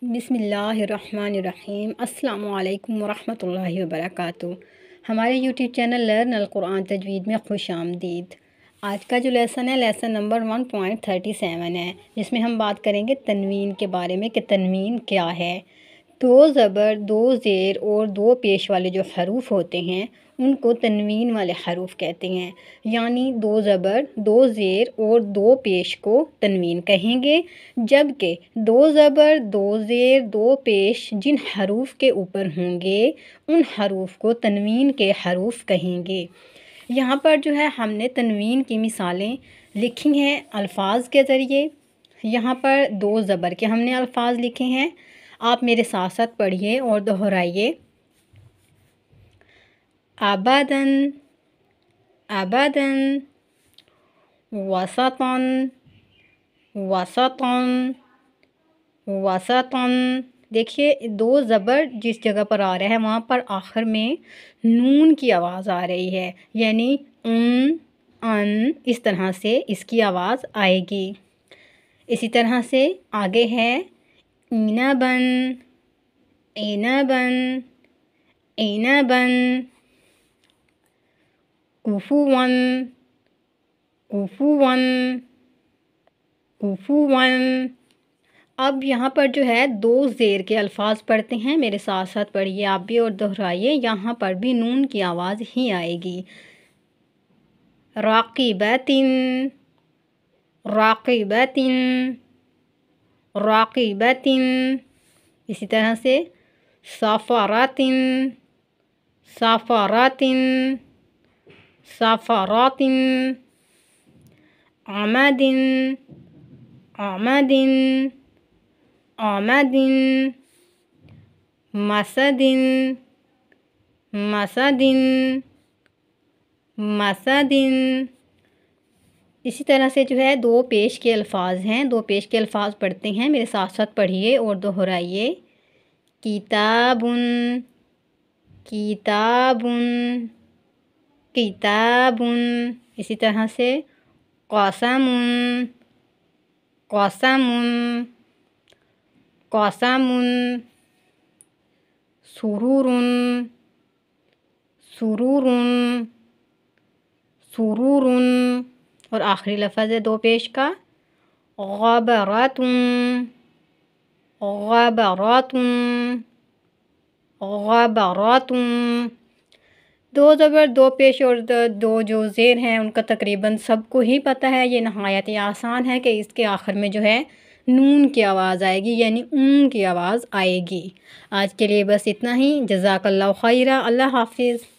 بسم اللہ الرحمن الرحیم۔ السلام علیکم ورحمۃ اللہ وبرکاتہ۔ ہمارے یوٹیوب چینل لرن القرآن تجوید میں خوش آمدید۔ آج کا جو لیسن ہے لیسن نمبر 1.37 ہے، جس میں ہم بات کریں گے تنوین کے بارے میں کہ تنوین کیا ہے۔ دو زبر، دو زیر اور دو پیش والے جو حروف ہوتے ہیں ان کو تنوین والے حروف کہتے ہیں، یعنی دو زبر، دو زیر اور دو پیش کو تنوین کہیں گے، جبکہ دو زبر، دو زیر، دو پیش جن حروف کے اوپر ہوں گے ان حروف کو تنوین کے حروف کہیں گے۔ یہاں پر جو ہے ہم نے تنوین کی مثالیں لکھی ہیں الفاظ کے ذریعے۔ یہاں پر دو زبر کے ہم نے الفاظ لکھے ہیں، آپ میرے ساتھ ساتھ پڑھیے اور دہرائیے۔ ابداً، ابداً، وسطاً، وسطاً، وسطاً۔ دیکھیے دو زبر جس جگہ پر آ رہا ہے وہاں پر آخر میں نون کی آواز آ رہی ہے، یعنی ان اس طرح سے اس کی آواز آئے گی۔ اسی طرح سے آگے ہے عنباً، عنباً، عنباً، کفواً، کفواً، کفواً۔ اب یہاں پر جو ہے دو زیر کے الفاظ پڑھتے ہیں، میرے ساتھ ساتھ پڑھیے آپ بھی اور دہرائیے، یہاں پر بھی نون کی آواز ہی آئے گی۔ راقبۃ، راقبۃ، راقبۃ۔ اسی طرح سے صافرات، صافرات، صافرات۔ عمد، عمد، عمد۔ مسد، مسد، مسد۔ اسی طرح سے جو ہے دو پیش کے الفاظ ہیں، دو پیش کے الفاظ پڑھتے ہیں، میرے ساتھ ساتھ پڑھیے اور دہرائیے۔ کتاب، کتاب، کتاب۔ اسی طرح سے قسم، قسم، قسم۔ سرور، سرور، سرور۔ اور آخری لفظ ہے دو پیش کا غبرات، غبرات، غبرات۔ دو زبر، دو پیش اور دو جو زیر ہیں ان کا تقریباً سب کو ہی پتہ ہے، یہ نہایت آسان ہے کہ اس کے آخر میں جو ہے نون کی آواز آئے گی، یعنی کی آواز آئے گی۔ آج کے لیے بس اتنا ہی۔ جزاک اللہ خیرہ۔ اللہ حافظ۔